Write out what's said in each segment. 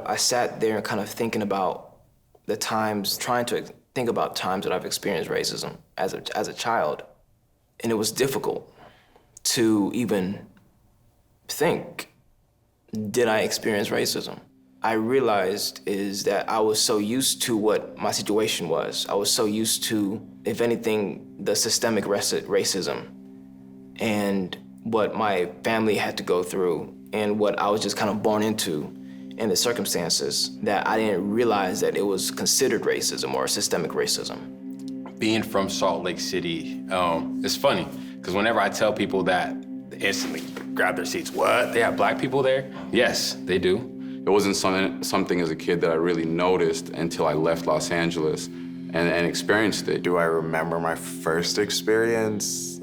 I sat there and kind of thinking about trying to think about times that I've experienced racism as a child. And it was difficult to even think, did I experience racism? I realized is that I was so used to what my situation was. I was so used to, if anything, the systemic racism and what my family had to go through and what I was just kind of born into and the circumstances, that I didn't realize that it was considered racism or systemic racism. Being from Salt Lake City, it's funny, because whenever I tell people that, they instantly grab their seats. What? They have black people there? Yes, they do. It wasn't something as a kid that I really noticed until I left Los Angeles and experienced it. Do I remember my first experience?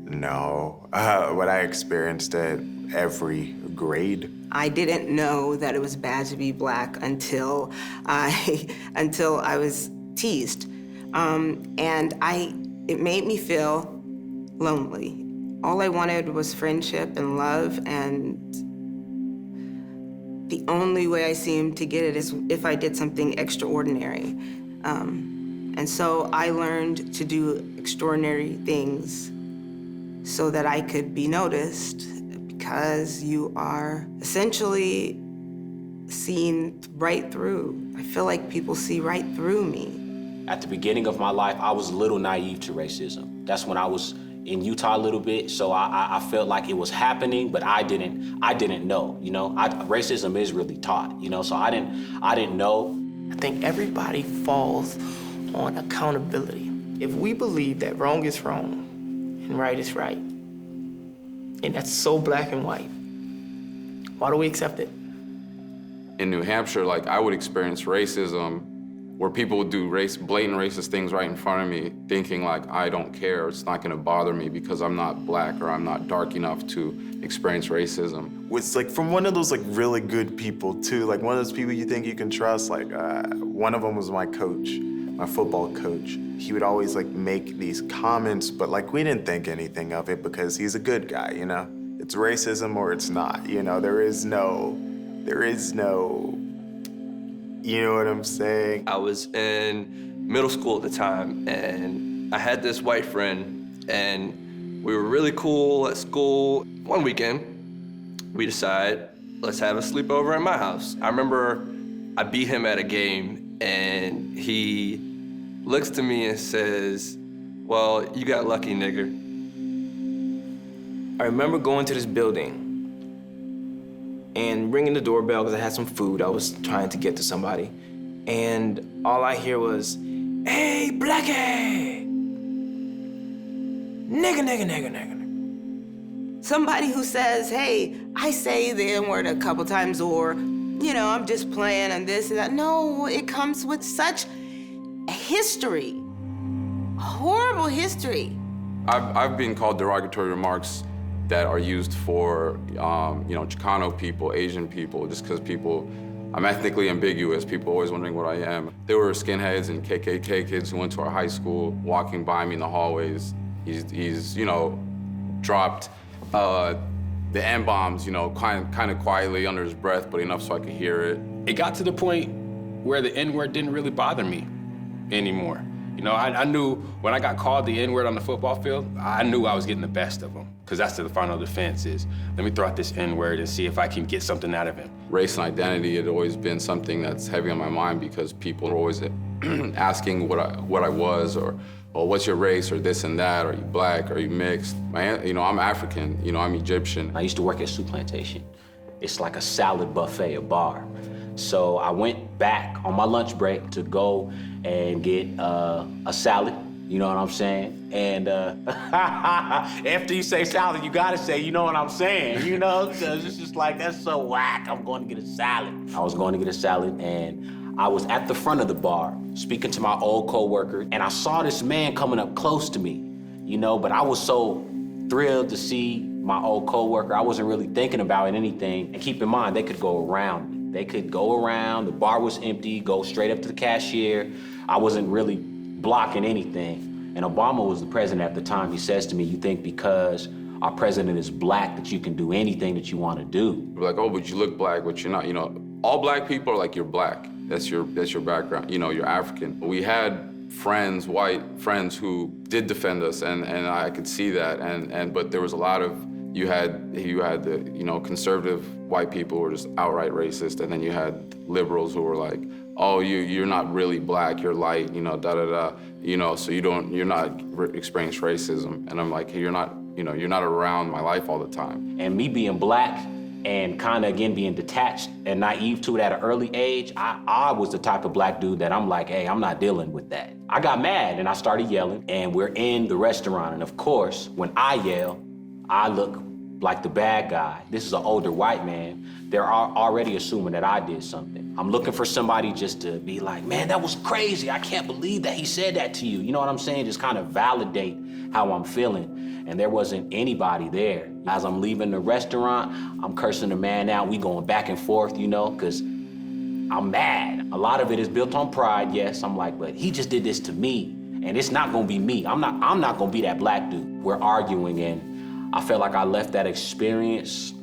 No. But I experienced it every grade. I didn't know that it was bad to be black until I was teased. It made me feel lonely. All I wanted was friendship and love, and the only way I seemed to get it is if I did something extraordinary. And so I learned to do extraordinary things so that I could be noticed, because you are essentially seen right through. I feel like people see right through me. At the beginning of my life, I was a little naive to racism. That's when I was in Utah a little bit, so I felt like it was happening, but I didn't know, you know? Racism is really taught, you know, so I didn't know. I think everybody falls on accountability. If we believe that wrong is wrong and right is right, and that's so black and white, why do we accept it? In New Hampshire, like, I would experience racism where people would do blatant racist things right in front of me, thinking like, I don't care, it's not gonna bother me because I'm not black or I'm not dark enough to experience racism. It's like from one of those like really good people too, like one of those people you think you can trust. Like one of them was my coach, my football coach. He would always like make these comments, but like we didn't think anything of it because he's a good guy, you know? It's racism or it's not, you know? There is no, you know what I'm saying? I was in middle school at the time, and I had this white friend, and we were really cool at school. One weekend, we decided, let's have a sleepover at my house. I remember I beat him at a game, and he looks to me and says, well, you got lucky, nigger. I remember going to this building and ringing the doorbell because I had some food I was trying to get to somebody. And all I hear was, hey, Blackie! Nigga, nigga, nigga, nigga. Somebody who says, hey, I say the N-word a couple times, or, you know, I'm just playing and this and that. No, it comes with such a history, a horrible history. I've been called derogatory remarks that are used for, you know, Chicano people, Asian people, just because I'm ethnically ambiguous. People always wondering what I am. There were skinheads and KKK kids who went to our high school, walking by me in the hallways. He's you know, dropped the N-bombs, you know, kind of quietly under his breath, but enough so I could hear it. It got to the point where the N-word didn't really bother me anymore. You know, I knew when I got called the N-word on the football field, I knew I was getting the best of him, because that's the final defense is, let me throw out this N-word and see if I can get something out of him. Race and identity had always been something that's heavy on my mind because people were always asking what I was, or well, what's your race, or this and that, are you black, are you mixed? You know, I'm African, you know, I'm Egyptian. I used to work at Soup Plantation. It's like a salad buffet, a bar. So I went back on my lunch break to go and get a salad, you know what I'm saying? And after you say salad, you gotta say, you know what I'm saying, you know? Because it's just like, that's so whack, I'm going to get a salad. I was going to get a salad, and I was at the front of the bar speaking to my old coworker, and I saw this man coming up close to me, you know, but I was so thrilled to see my old coworker. I wasn't really thinking about anything. And keep in mind, they could go around me. They could go around, the bar was empty, go straight up to the cashier. I wasn't really blocking anything. And Obama was the president at the time. He says to me, you think because our president is black that you can do anything that you want to do? We're like, oh, but you look black, but you're not, you know. all black people are like, you're black. That's your background. You know, you're African. We had friends, white friends, who did defend us, and I could see that. But there was a lot of, you had the, you know, conservative white people who were just outright racist, and then you had liberals who were like, oh, you're not really black, you're light, you know, you know, so you're not experiencing racism. And I'm like, hey, you're not around my life all the time. And me being black and kind of, again, being detached and naive to it at an early age, I was the type of black dude that I'm like, hey, I'm not dealing with that. I got mad and I started yelling, and we're in the restaurant. And of course, when I yell, I look like the bad guy. This is an older white man. They're already assuming that I did something. I'm looking for somebody just to be like, man, that was crazy. I can't believe that he said that to you. You know what I'm saying? Just kind of validate how I'm feeling. And there wasn't anybody there. As I'm leaving the restaurant, I'm cursing the man out. We going back and forth, you know, because I'm mad. A lot of it is built on pride, yes. I'm like, but he just did this to me, and it's not gonna be me. I'm not gonna be that black dude. We're arguing, and I felt like I left that experience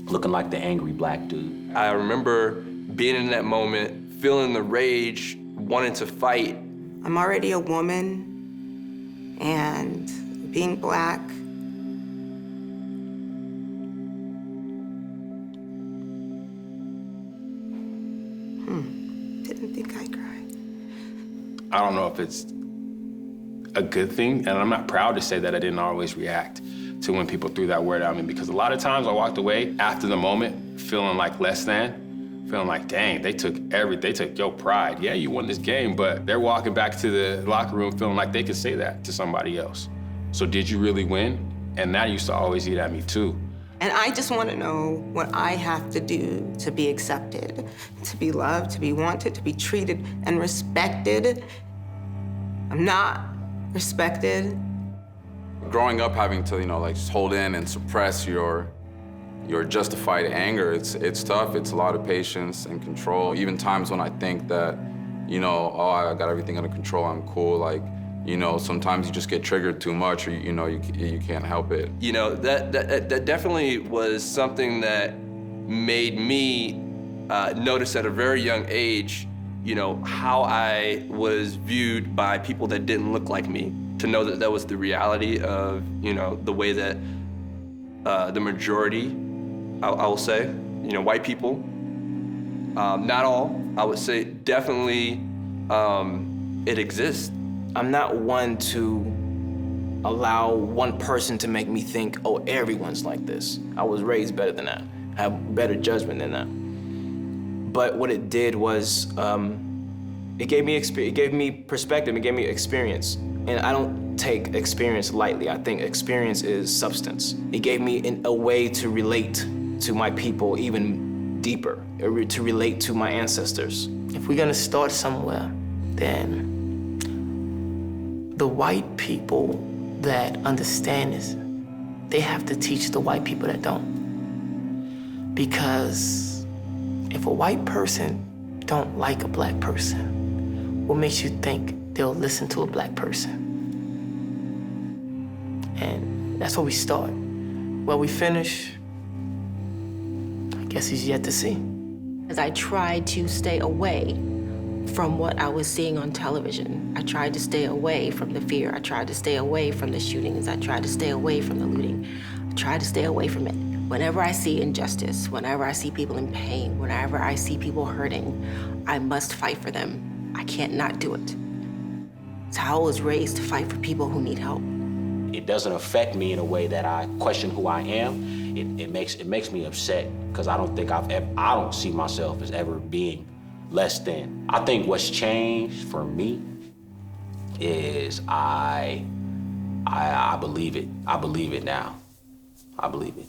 looking like the angry black dude. I remember being in that moment, feeling the rage, wanting to fight. I'm already a woman, and being black, didn't think I'd cry. I don't know if it's a good thing, and I'm not proud to say that I didn't always react to when people threw that word at me, because a lot of times I walked away after the moment feeling like less than, feeling like, dang, they took your pride. Yeah, you won this game, but they're walking back to the locker room feeling like they could say that to somebody else. So did you really win? And that used to always eat at me too. And I just want to know what I have to do to be accepted, to be loved, to be wanted, to be treated and respected. I'm not respected. Growing up having to, you know, like just hold in and suppress your justified anger, it's tough. It's a lot of patience and control. Even times when I think that, you know, oh, I got everything under control, I'm cool, like, you know, sometimes you just get triggered too much, or you know, you can't help it. You know, that definitely was something that made me notice at a very young age, you know, how I was viewed by people that didn't look like me. To know that that was the reality of, you know, the way that the majority, I will say, you know, white people, not all, I would say definitely it exists. I'm not one to allow one person to make me think, oh, everyone's like this. I was raised better than that. I have better judgment than that. But what it did was, it gave me perspective, it gave me experience. And I don't take experience lightly. I think experience is substance. It gave me a way to relate to my people even deeper, to relate to my ancestors. If we're gonna start somewhere, then the white people that understand this, they have to teach the white people that don't. Because if a white person don't like a black person, what makes you think they'll listen to a black person? And that's where we start. Where we finish, I guess he's yet to see. As I tried to stay away from what I was seeing on television. I tried to stay away from the fear. I tried to stay away from the shootings. I tried to stay away from the looting. I tried to stay away from it. Whenever I see injustice, whenever I see people in pain, whenever I see people hurting, I must fight for them. I can't not do it. It's how I was raised, to fight for people who need help. It doesn't affect me in a way that I question who I am. It makes me upset, because I don't see myself as ever being less than. I think what's changed for me is I believe it. I believe it now. I believe it.